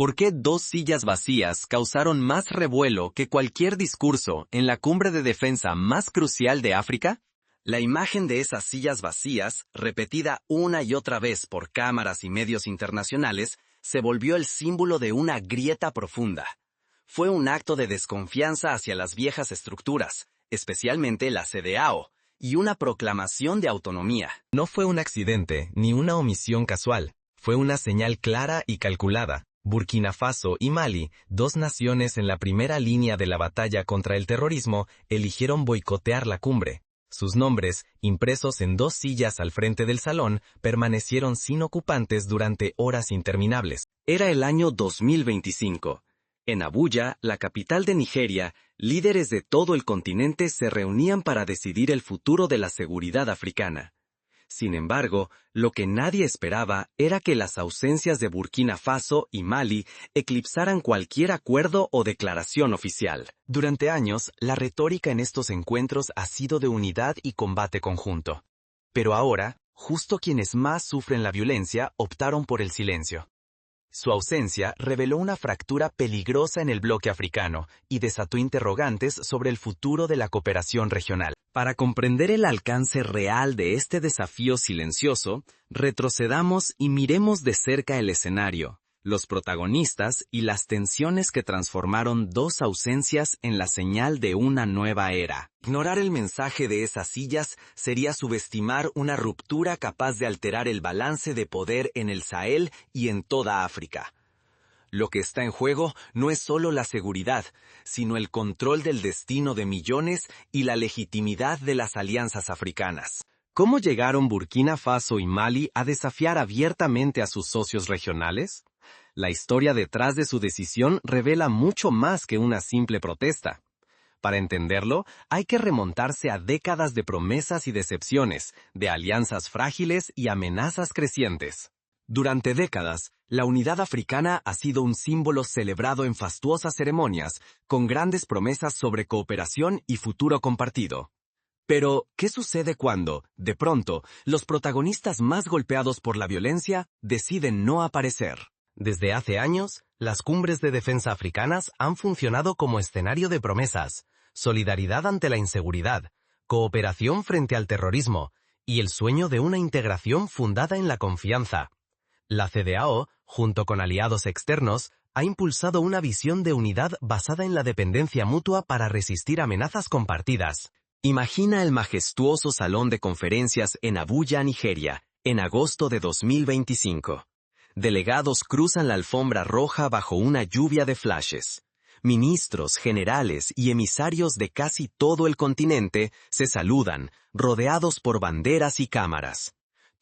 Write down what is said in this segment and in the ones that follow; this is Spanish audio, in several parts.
¿Por qué dos sillas vacías causaron más revuelo que cualquier discurso en la cumbre de defensa más crucial de África? La imagen de esas sillas vacías, repetida una y otra vez por cámaras y medios internacionales, se volvió el símbolo de una grieta profunda. Fue un acto de desconfianza hacia las viejas estructuras, especialmente la CEDEAO, y una proclamación de autonomía. No fue un accidente ni una omisión casual, fue una señal clara y calculada. Burkina Faso y Mali, dos naciones en la primera línea de la batalla contra el terrorismo, eligieron boicotear la cumbre. Sus nombres, impresos en dos sillas al frente del salón, permanecieron sin ocupantes durante horas interminables. Era el año 2025. En Abuya, la capital de Nigeria, líderes de todo el continente se reunían para decidir el futuro de la seguridad africana. Sin embargo, lo que nadie esperaba era que las ausencias de Burkina Faso y Mali eclipsaran cualquier acuerdo o declaración oficial. Durante años, la retórica en estos encuentros ha sido de unidad y combate conjunto. Pero ahora, justo quienes más sufren la violencia optaron por el silencio. Su ausencia reveló una fractura peligrosa en el bloque africano y desató interrogantes sobre el futuro de la cooperación regional. Para comprender el alcance real de este desafío silencioso, retrocedamos y miremos de cerca el escenario, los protagonistas y las tensiones que transformaron dos ausencias en la señal de una nueva era. Ignorar el mensaje de esas sillas sería subestimar una ruptura capaz de alterar el balance de poder en el Sahel y en toda África. Lo que está en juego no es solo la seguridad, sino el control del destino de millones y la legitimidad de las alianzas africanas. ¿Cómo llegaron Burkina Faso y Mali a desafiar abiertamente a sus socios regionales? La historia detrás de su decisión revela mucho más que una simple protesta. Para entenderlo, hay que remontarse a décadas de promesas y decepciones, de alianzas frágiles y amenazas crecientes. Durante décadas, la unidad africana ha sido un símbolo celebrado en fastuosas ceremonias, con grandes promesas sobre cooperación y futuro compartido. Pero, ¿qué sucede cuando, de pronto, los protagonistas más golpeados por la violencia deciden no aparecer? Desde hace años, las cumbres de defensa africanas han funcionado como escenario de promesas, solidaridad ante la inseguridad, cooperación frente al terrorismo y el sueño de una integración fundada en la confianza. La CEDEAO, junto con aliados externos, ha impulsado una visión de unidad basada en la dependencia mutua para resistir amenazas compartidas. Imagina el majestuoso salón de conferencias en Abuya, Nigeria, en agosto de 2025. Delegados cruzan la alfombra roja bajo una lluvia de flashes. Ministros, generales y emisarios de casi todo el continente se saludan, rodeados por banderas y cámaras.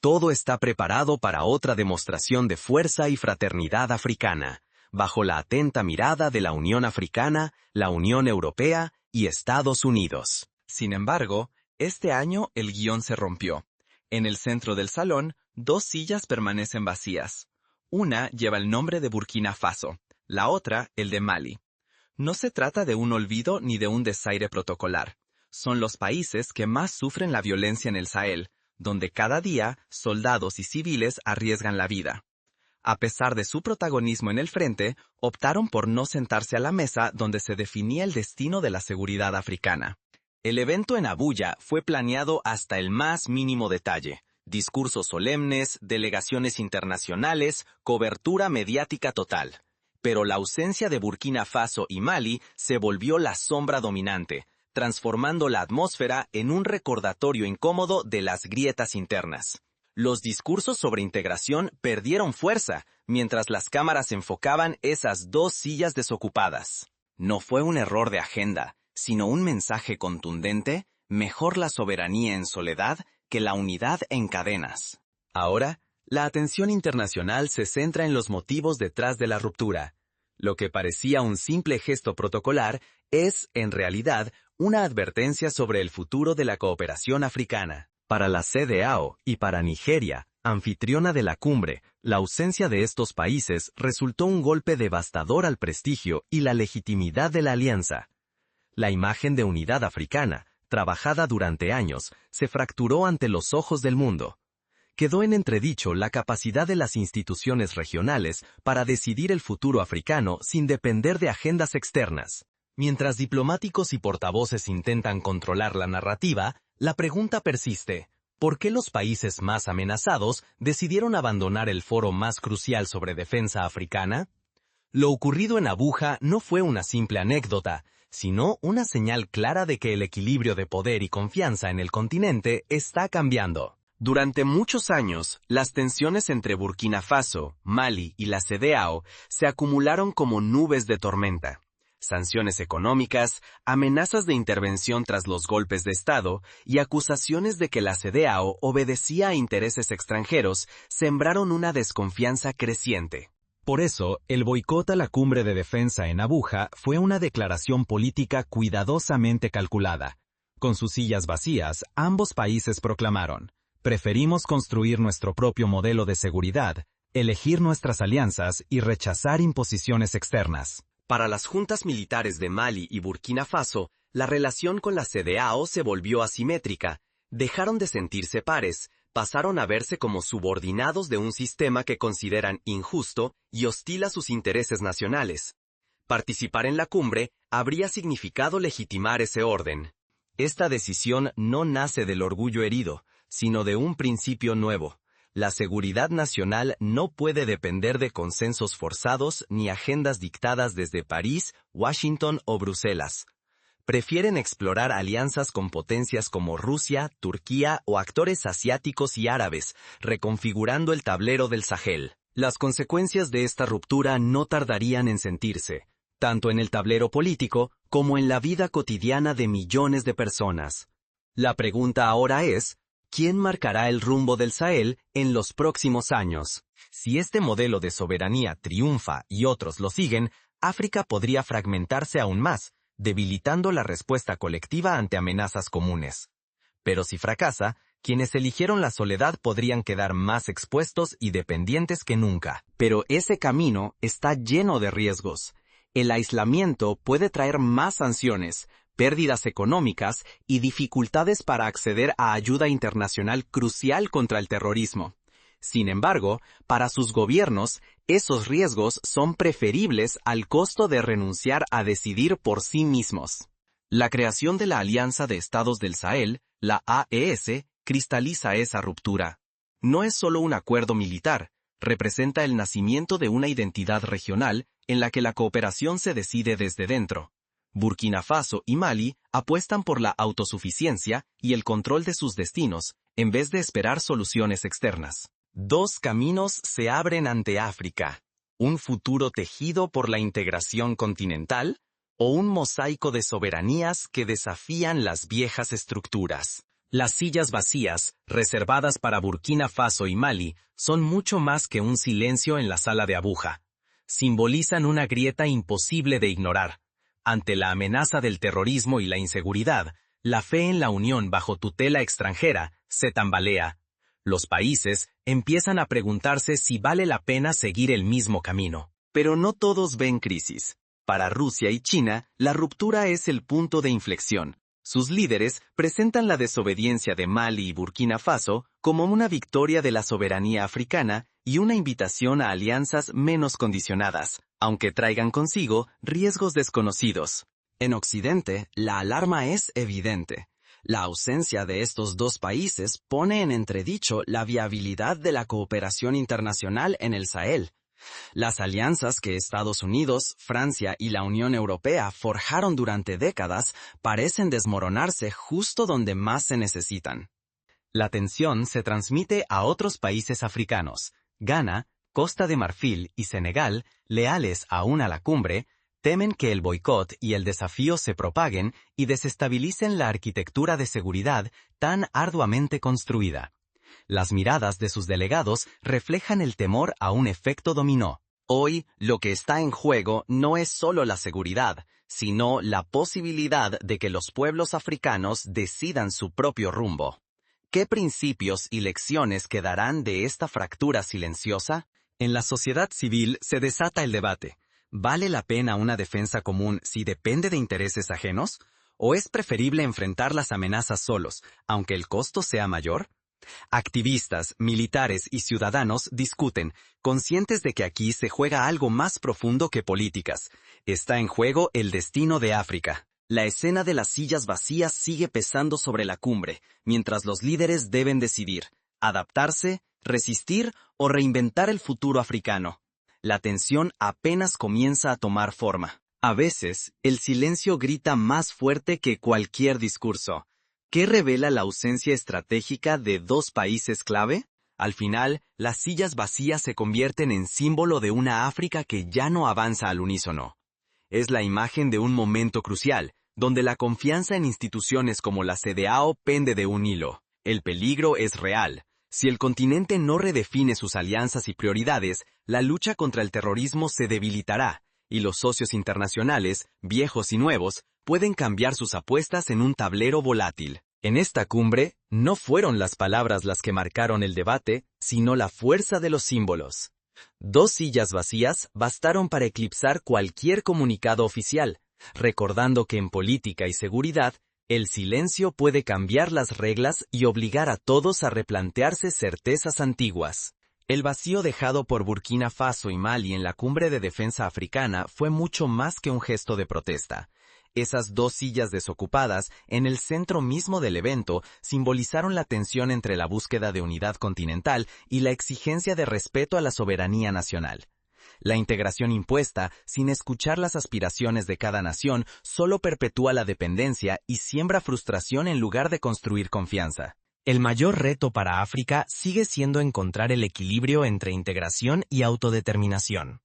Todo está preparado para otra demostración de fuerza y fraternidad africana, bajo la atenta mirada de la Unión Africana, la Unión Europea y Estados Unidos. Sin embargo, este año el guión se rompió. En el centro del salón, dos sillas permanecen vacías. Una lleva el nombre de Burkina Faso, la otra el de Mali. No se trata de un olvido ni de un desaire protocolar. Son los países que más sufren la violencia en el Sahel, donde cada día soldados y civiles arriesgan la vida. A pesar de su protagonismo en el frente, optaron por no sentarse a la mesa donde se definía el destino de la seguridad africana. El evento en Abuya fue planeado hasta el más mínimo detalle. Discursos solemnes, delegaciones internacionales, cobertura mediática total. Pero la ausencia de Burkina Faso y Mali se volvió la sombra dominante, transformando la atmósfera en un recordatorio incómodo de las grietas internas. Los discursos sobre integración perdieron fuerza, mientras las cámaras enfocaban esas dos sillas desocupadas. No fue un error de agenda, sino un mensaje contundente: mejor la soberanía en soledad que la unidad en cadenas. Ahora, la atención internacional se centra en los motivos detrás de la ruptura. Lo que parecía un simple gesto protocolar es, en realidad, una advertencia sobre el futuro de la cooperación africana. Para la CEDEAO y para Nigeria, anfitriona de la cumbre, la ausencia de estos países resultó un golpe devastador al prestigio y la legitimidad de la alianza. La imagen de unidad africana, trabajada durante años, se fracturó ante los ojos del mundo. quedó en entredicho la capacidad de las instituciones regionales para decidir el futuro africano sin depender de agendas externas. Mientras diplomáticos y portavoces intentan controlar la narrativa, la pregunta persiste: ¿por qué los países más amenazados decidieron abandonar el foro más crucial sobre defensa africana? Lo ocurrido en Abuja no fue una simple anécdota, sino una señal clara de que el equilibrio de poder y confianza en el continente está cambiando. Durante muchos años, las tensiones entre Burkina Faso, Mali y la CEDEAO se acumularon como nubes de tormenta. Sanciones económicas, amenazas de intervención tras los golpes de Estado y acusaciones de que la CEDEAO obedecía a intereses extranjeros sembraron una desconfianza creciente. Por eso, el boicot a la cumbre de defensa en Abuja fue una declaración política cuidadosamente calculada. Con sus sillas vacías, ambos países proclamaron: preferimos construir nuestro propio modelo de seguridad, elegir nuestras alianzas y rechazar imposiciones externas. Para las juntas militares de Mali y Burkina Faso, la relación con la CEDEAO se volvió asimétrica. Dejaron de sentirse pares, pasaron a verse como subordinados de un sistema que consideran injusto y hostil a sus intereses nacionales. Participar en la cumbre habría significado legitimar ese orden. Esta decisión no nace del orgullo herido, sino de un principio nuevo. La seguridad nacional no puede depender de consensos forzados ni agendas dictadas desde París, Washington o Bruselas. Prefieren explorar alianzas con potencias como Rusia, Turquía o actores asiáticos y árabes, reconfigurando el tablero del Sahel. Las consecuencias de esta ruptura no tardarían en sentirse, tanto en el tablero político como en la vida cotidiana de millones de personas. La pregunta ahora es: ¿quién marcará el rumbo del Sahel en los próximos años? Si este modelo de soberanía triunfa y otros lo siguen, África podría fragmentarse aún más, debilitando la respuesta colectiva ante amenazas comunes. Pero si fracasa, quienes eligieron la soledad podrían quedar más expuestos y dependientes que nunca. Pero ese camino está lleno de riesgos. El aislamiento puede traer más sanciones, pérdidas económicas y dificultades para acceder a ayuda internacional crucial contra el terrorismo. Sin embargo, para sus gobiernos, esos riesgos son preferibles al costo de renunciar a decidir por sí mismos. La creación de la Alianza de Estados del Sahel, la AES, cristaliza esa ruptura. No es solo un acuerdo militar, representa el nacimiento de una identidad regional en la que la cooperación se decide desde dentro. Burkina Faso y Mali apuestan por la autosuficiencia y el control de sus destinos, en vez de esperar soluciones externas. Dos caminos se abren ante África: un futuro tejido por la integración continental, o un mosaico de soberanías que desafían las viejas estructuras. Las sillas vacías, reservadas para Burkina Faso y Mali, son mucho más que un silencio en la sala de Abuja. Simbolizan una grieta imposible de ignorar. Ante la amenaza del terrorismo y la inseguridad, la fe en la unión bajo tutela extranjera se tambalea. Los países empiezan a preguntarse si vale la pena seguir el mismo camino. Pero no todos ven crisis. Para Rusia y China, la ruptura es el punto de inflexión. Sus líderes presentan la desobediencia de Mali y Burkina Faso como una victoria de la soberanía africana y una invitación a alianzas menos condicionadas, aunque traigan consigo riesgos desconocidos. En Occidente, la alarma es evidente. La ausencia de estos dos países pone en entredicho la viabilidad de la cooperación internacional en el Sahel. Las alianzas que Estados Unidos, Francia y la Unión Europea forjaron durante décadas parecen desmoronarse justo donde más se necesitan. La tensión se transmite a otros países africanos. Ghana, Costa de Marfil y Senegal, leales aún a la cumbre, temen que el boicot y el desafío se propaguen y desestabilicen la arquitectura de seguridad tan arduamente construida. Las miradas de sus delegados reflejan el temor a un efecto dominó. Hoy, lo que está en juego no es solo la seguridad, sino la posibilidad de que los pueblos africanos decidan su propio rumbo. ¿Qué principios y lecciones quedarán de esta fractura silenciosa? En la sociedad civil se desata el debate. ¿Vale la pena una defensa común si depende de intereses ajenos? ¿O es preferible enfrentar las amenazas solos, aunque el costo sea mayor? Activistas, militares y ciudadanos discuten, conscientes de que aquí se juega algo más profundo que políticas. Está en juego el destino de África. La escena de las sillas vacías sigue pesando sobre la cumbre, mientras los líderes deben decidir, adaptarse, resistir o reinventar el futuro africano. La tensión apenas comienza a tomar forma. A veces, el silencio grita más fuerte que cualquier discurso. ¿Qué revela la ausencia estratégica de dos países clave? Al final, las sillas vacías se convierten en símbolo de una África que ya no avanza al unísono. Es la imagen de un momento crucial, donde la confianza en instituciones como la CEDEAO pende de un hilo. El peligro es real. Si el continente no redefine sus alianzas y prioridades, la lucha contra el terrorismo se debilitará, y los socios internacionales, viejos y nuevos, pueden cambiar sus apuestas en un tablero volátil. En esta cumbre, no fueron las palabras las que marcaron el debate, sino la fuerza de los símbolos. Dos sillas vacías bastaron para eclipsar cualquier comunicado oficial, recordando que en política y seguridad, el silencio puede cambiar las reglas y obligar a todos a replantearse certezas antiguas. El vacío dejado por Burkina Faso y Mali en la cumbre de defensa africana fue mucho más que un gesto de protesta. Esas dos sillas desocupadas, en el centro mismo del evento, simbolizaron la tensión entre la búsqueda de unidad continental y la exigencia de respeto a la soberanía nacional. La integración impuesta, sin escuchar las aspiraciones de cada nación, solo perpetúa la dependencia y siembra frustración en lugar de construir confianza. El mayor reto para África sigue siendo encontrar el equilibrio entre integración y autodeterminación.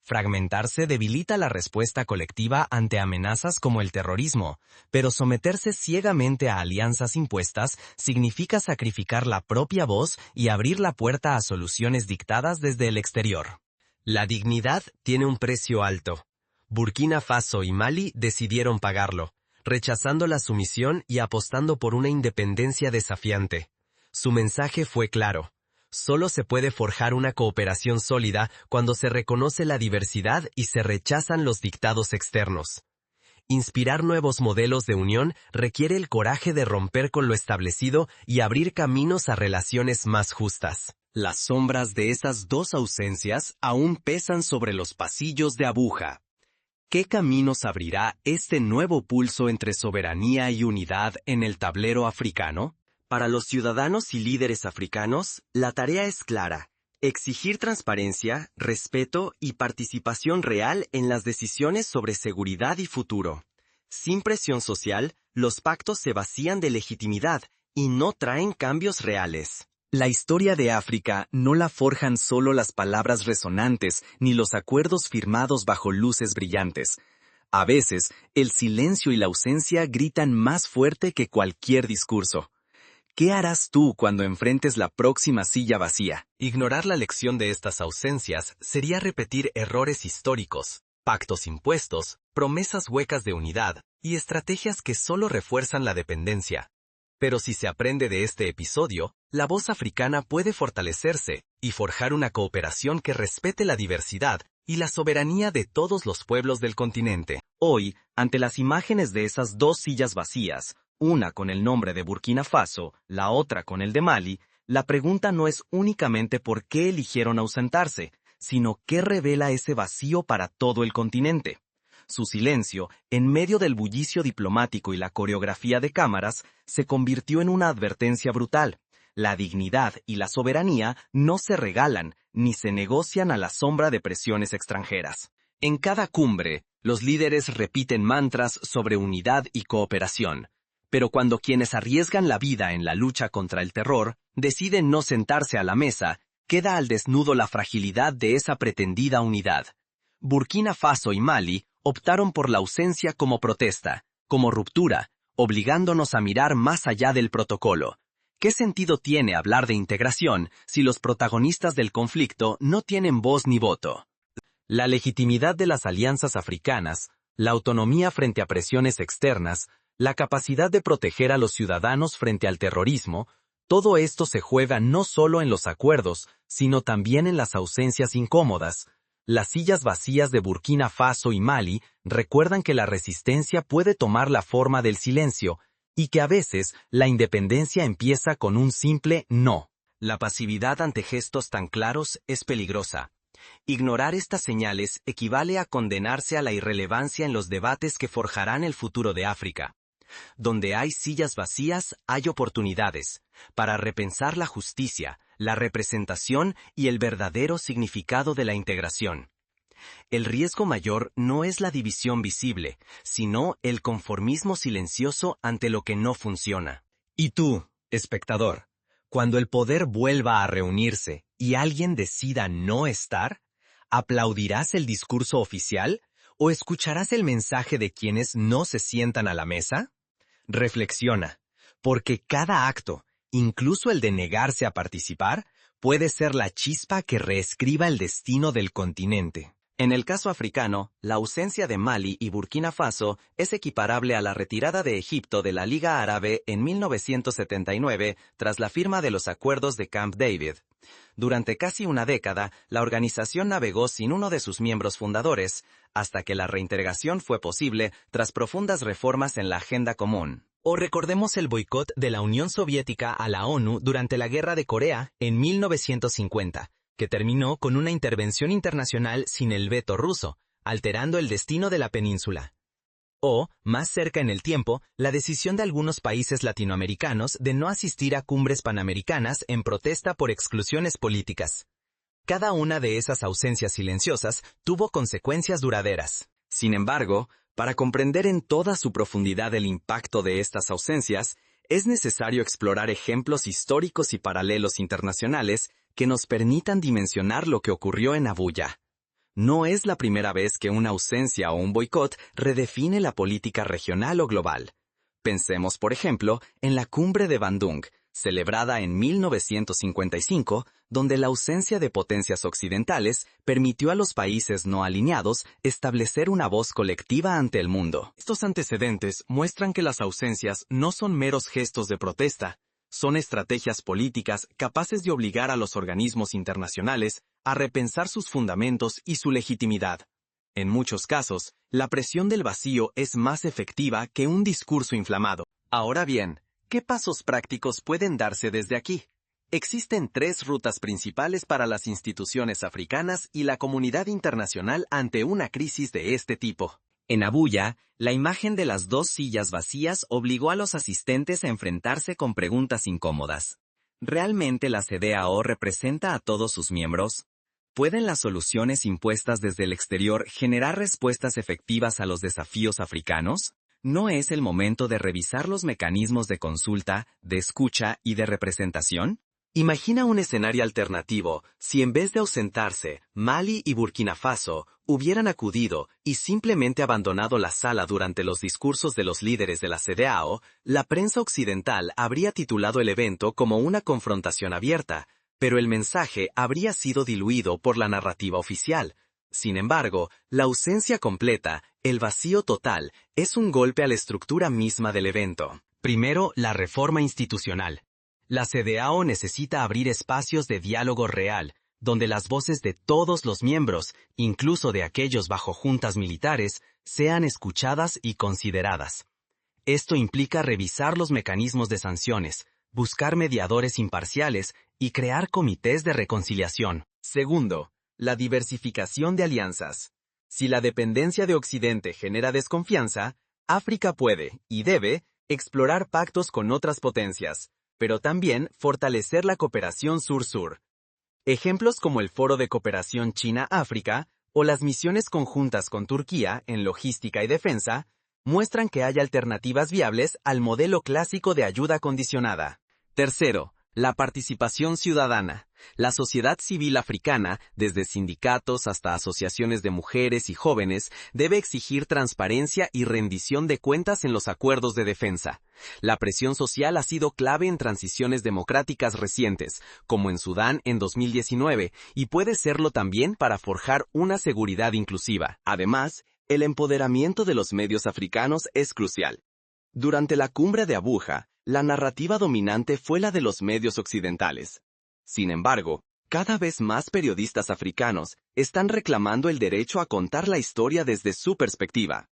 Fragmentarse debilita la respuesta colectiva ante amenazas como el terrorismo, pero someterse ciegamente a alianzas impuestas significa sacrificar la propia voz y abrir la puerta a soluciones dictadas desde el exterior. La dignidad tiene un precio alto. Burkina Faso y Mali decidieron pagarlo, rechazando la sumisión y apostando por una independencia desafiante. Su mensaje fue claro. Solo se puede forjar una cooperación sólida cuando se reconoce la diversidad y se rechazan los dictados externos. Inspirar nuevos modelos de unión requiere el coraje de romper con lo establecido y abrir caminos a relaciones más justas. Las sombras de esas dos ausencias aún pesan sobre los pasillos de Abuja. ¿Qué caminos abrirá este nuevo pulso entre soberanía y unidad en el tablero africano? Para los ciudadanos y líderes africanos, la tarea es clara: exigir transparencia, respeto y participación real en las decisiones sobre seguridad y futuro. Sin presión social, los pactos se vacían de legitimidad y no traen cambios reales. La historia de África no la forjan solo las palabras resonantes ni los acuerdos firmados bajo luces brillantes. A veces, el silencio y la ausencia gritan más fuerte que cualquier discurso. ¿Qué harás tú cuando enfrentes la próxima silla vacía? Ignorar la lección de estas ausencias sería repetir errores históricos, pactos impuestos, promesas huecas de unidad y estrategias que solo refuerzan la dependencia. Pero si se aprende de este episodio, la voz africana puede fortalecerse y forjar una cooperación que respete la diversidad y la soberanía de todos los pueblos del continente. Hoy, ante las imágenes de esas dos sillas vacías, una con el nombre de Burkina Faso, la otra con el de Mali, la pregunta no es únicamente por qué eligieron ausentarse, sino qué revela ese vacío para todo el continente. Su silencio, en medio del bullicio diplomático y la coreografía de cámaras, se convirtió en una advertencia brutal. La dignidad y la soberanía no se regalan, ni se negocian a la sombra de presiones extranjeras. En cada cumbre, los líderes repiten mantras sobre unidad y cooperación. Pero cuando quienes arriesgan la vida en la lucha contra el terror deciden no sentarse a la mesa, queda al desnudo la fragilidad de esa pretendida unidad. Burkina Faso y Mali optaron por la ausencia como protesta, como ruptura, obligándonos a mirar más allá del protocolo. ¿Qué sentido tiene hablar de integración si los protagonistas del conflicto no tienen voz ni voto? La legitimidad de las alianzas africanas, la autonomía frente a presiones externas, la capacidad de proteger a los ciudadanos frente al terrorismo, todo esto se juega no solo en los acuerdos, sino también en las ausencias incómodas. Las sillas vacías de Burkina Faso y Mali recuerdan que la resistencia puede tomar la forma del silencio, y que a veces la independencia empieza con un simple no. La pasividad ante gestos tan claros es peligrosa. Ignorar estas señales equivale a condenarse a la irrelevancia en los debates que forjarán el futuro de África. Donde hay sillas vacías, hay oportunidades para repensar la justicia, la representación y el verdadero significado de la integración. El riesgo mayor no es la división visible, sino el conformismo silencioso ante lo que no funciona. Y tú, espectador, cuando el poder vuelva a reunirse y alguien decida no estar, ¿aplaudirás el discurso oficial o escucharás el mensaje de quienes no se sientan a la mesa? Reflexiona, porque cada acto, incluso el de negarse a participar, puede ser la chispa que reescriba el destino del continente. En el caso africano, la ausencia de Mali y Burkina Faso es equiparable a la retirada de Egipto de la Liga Árabe en 1979 tras la firma de los acuerdos de Camp David. Durante casi una década, la organización navegó sin uno de sus miembros fundadores, hasta que la reintegración fue posible tras profundas reformas en la agenda común. O recordemos el boicot de la Unión Soviética a la ONU durante la Guerra de Corea en 1950. Que terminó con una intervención internacional sin el veto ruso, alterando el destino de la península. O, más cerca en el tiempo, la decisión de algunos países latinoamericanos de no asistir a cumbres panamericanas en protesta por exclusiones políticas. Cada una de esas ausencias silenciosas tuvo consecuencias duraderas. Sin embargo, para comprender en toda su profundidad el impacto de estas ausencias, es necesario explorar ejemplos históricos y paralelos internacionales que nos permitan dimensionar lo que ocurrió en Abuya. No es la primera vez que una ausencia o un boicot redefine la política regional o global. Pensemos, por ejemplo, en la Cumbre de Bandung, celebrada en 1955, donde la ausencia de potencias occidentales permitió a los países no alineados establecer una voz colectiva ante el mundo. Estos antecedentes muestran que las ausencias no son meros gestos de protesta, son estrategias políticas capaces de obligar a los organismos internacionales a repensar sus fundamentos y su legitimidad. En muchos casos, la presión del vacío es más efectiva que un discurso inflamado. Ahora bien, ¿qué pasos prácticos pueden darse desde aquí? Existen 3 rutas principales para las instituciones africanas y la comunidad internacional ante una crisis de este tipo. En Abuya, la imagen de las 2 sillas vacías obligó a los asistentes a enfrentarse con preguntas incómodas. ¿Realmente la CEDEAO representa a todos sus miembros? ¿Pueden las soluciones impuestas desde el exterior generar respuestas efectivas a los desafíos africanos? ¿No es el momento de revisar los mecanismos de consulta, de escucha y de representación? Imagina un escenario alternativo si en vez de ausentarse, Mali y Burkina Faso hubieran acudido y simplemente abandonado la sala durante los discursos de los líderes de la CEDEAO, la prensa occidental habría titulado el evento como una confrontación abierta, pero el mensaje habría sido diluido por la narrativa oficial. Sin embargo, la ausencia completa, el vacío total, es un golpe a la estructura misma del evento. Primero, la reforma institucional. La CEDEAO necesita abrir espacios de diálogo real, donde las voces de todos los miembros, incluso de aquellos bajo juntas militares, sean escuchadas y consideradas. Esto implica revisar los mecanismos de sanciones, buscar mediadores imparciales y crear comités de reconciliación. Segundo, la diversificación de alianzas. Si la dependencia de Occidente genera desconfianza, África puede, y debe, explorar pactos con otras potencias, pero también fortalecer la cooperación sur-sur. Ejemplos como el Foro de Cooperación China-África o las misiones conjuntas con Turquía en logística y defensa muestran que hay alternativas viables al modelo clásico de ayuda condicionada. Tercero, la participación ciudadana. La sociedad civil africana, desde sindicatos hasta asociaciones de mujeres y jóvenes, debe exigir transparencia y rendición de cuentas en los acuerdos de defensa. La presión social ha sido clave en transiciones democráticas recientes, como en Sudán en 2019, y puede serlo también para forjar una seguridad inclusiva. Además, el empoderamiento de los medios africanos es crucial. Durante la cumbre de Abuja, la narrativa dominante fue la de los medios occidentales. Sin embargo, cada vez más periodistas africanos están reclamando el derecho a contar la historia desde su perspectiva.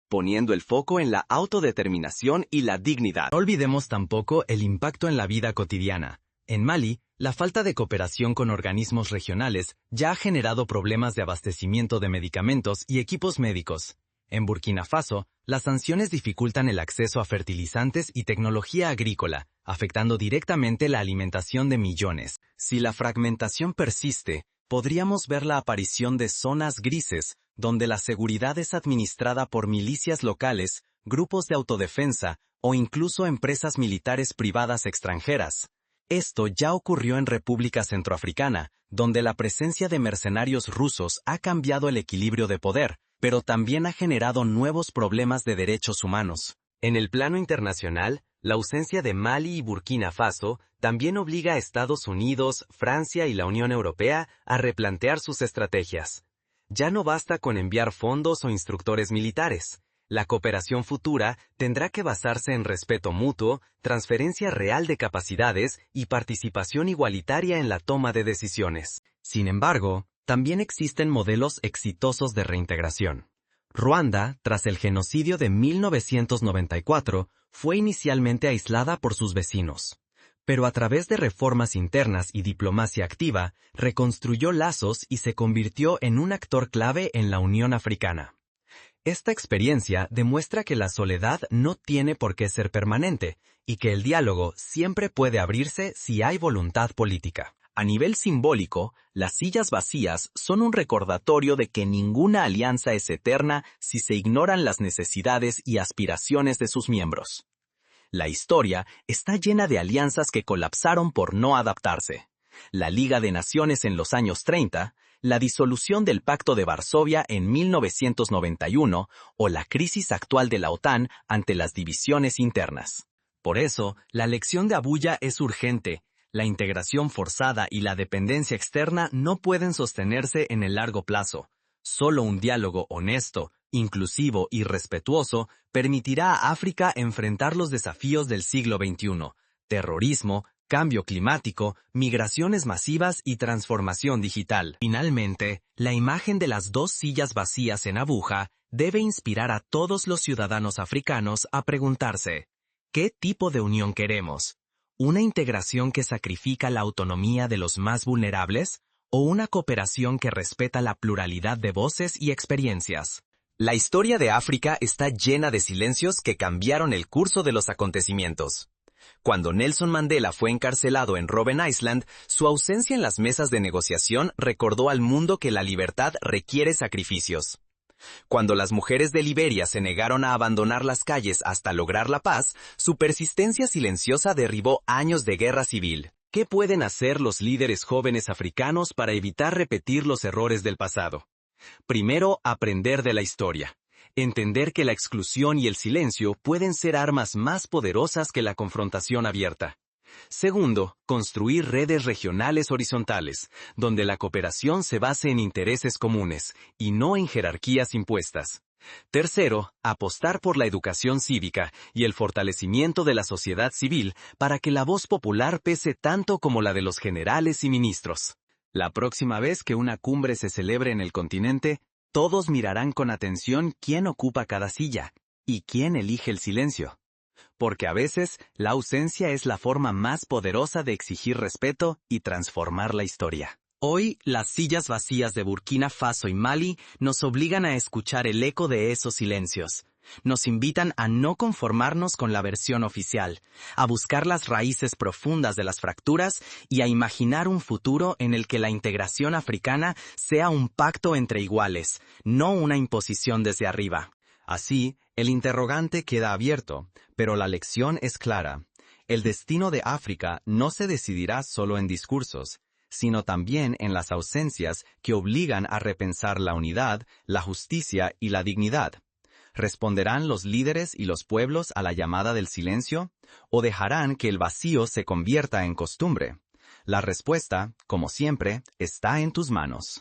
poniendo el foco en la autodeterminación y la dignidad. No olvidemos tampoco el impacto en la vida cotidiana. En Mali, la falta de cooperación con organismos regionales ya ha generado problemas de abastecimiento de medicamentos y equipos médicos. En Burkina Faso, las sanciones dificultan el acceso a fertilizantes y tecnología agrícola, afectando directamente la alimentación de millones. Si la fragmentación persiste, podríamos ver la aparición de zonas grises, donde la seguridad es administrada por milicias locales, grupos de autodefensa o incluso empresas militares privadas extranjeras. Esto ya ocurrió en República Centroafricana, donde la presencia de mercenarios rusos ha cambiado el equilibrio de poder, pero también ha generado nuevos problemas de derechos humanos. En el plano internacional, la ausencia de Mali y Burkina Faso también obliga a Estados Unidos, Francia y la Unión Europea a replantear sus estrategias. Ya no basta con enviar fondos o instructores militares. La cooperación futura tendrá que basarse en respeto mutuo, transferencia real de capacidades y participación igualitaria en la toma de decisiones. Sin embargo, también existen modelos exitosos de reintegración. Ruanda, tras el genocidio de 1994, fue inicialmente aislada por sus vecinos. Pero a través de reformas internas y diplomacia activa, reconstruyó lazos y se convirtió en un actor clave en la Unión Africana. Esta experiencia demuestra que la soledad no tiene por qué ser permanente y que el diálogo siempre puede abrirse si hay voluntad política. A nivel simbólico, las sillas vacías son un recordatorio de que ninguna alianza es eterna si se ignoran las necesidades y aspiraciones de sus miembros. La historia está llena de alianzas que colapsaron por no adaptarse. La Liga de Naciones en los años 30, la disolución del Pacto de Varsovia en 1991 o la crisis actual de la OTAN ante las divisiones internas. Por eso, la lección de Abuya es urgente. La integración forzada y la dependencia externa no pueden sostenerse en el largo plazo. Solo un diálogo honesto, inclusivo y respetuoso permitirá a África enfrentar los desafíos del siglo XXI: terrorismo, cambio climático, migraciones masivas y transformación digital. Finalmente, la imagen de las dos sillas vacías en Abuja debe inspirar a todos los ciudadanos africanos a preguntarse: ¿qué tipo de unión queremos? ¿Una integración que sacrifica la autonomía de los más vulnerables? ¿O una cooperación que respeta la pluralidad de voces y experiencias? La historia de África está llena de silencios que cambiaron el curso de los acontecimientos. Cuando Nelson Mandela fue encarcelado en Robben Island, su ausencia en las mesas de negociación recordó al mundo que la libertad requiere sacrificios. Cuando las mujeres de Liberia se negaron a abandonar las calles hasta lograr la paz, su persistencia silenciosa derribó años de guerra civil. ¿Qué pueden hacer los líderes jóvenes africanos para evitar repetir los errores del pasado? Primero, aprender de la historia. Entender que la exclusión y el silencio pueden ser armas más poderosas que la confrontación abierta. Segundo, construir redes regionales horizontales, donde la cooperación se base en intereses comunes y no en jerarquías impuestas. Tercero, apostar por la educación cívica y el fortalecimiento de la sociedad civil para que la voz popular pese tanto como la de los generales y ministros. La próxima vez que una cumbre se celebre en el continente, todos mirarán con atención quién ocupa cada silla y quién elige el silencio. Porque a veces la ausencia es la forma más poderosa de exigir respeto y transformar la historia. Hoy, las sillas vacías de Burkina Faso y Mali nos obligan a escuchar el eco de esos silencios. Nos invitan a no conformarnos con la versión oficial, a buscar las raíces profundas de las fracturas y a imaginar un futuro en el que la integración africana sea un pacto entre iguales, no una imposición desde arriba. Así, el interrogante queda abierto, pero la lección es clara. El destino de África no se decidirá solo en discursos, sino también en las ausencias que obligan a repensar la unidad, la justicia y la dignidad. ¿Responderán los líderes y los pueblos a la llamada del silencio? ¿O dejarán que el vacío se convierta en costumbre? La respuesta, como siempre, está en tus manos.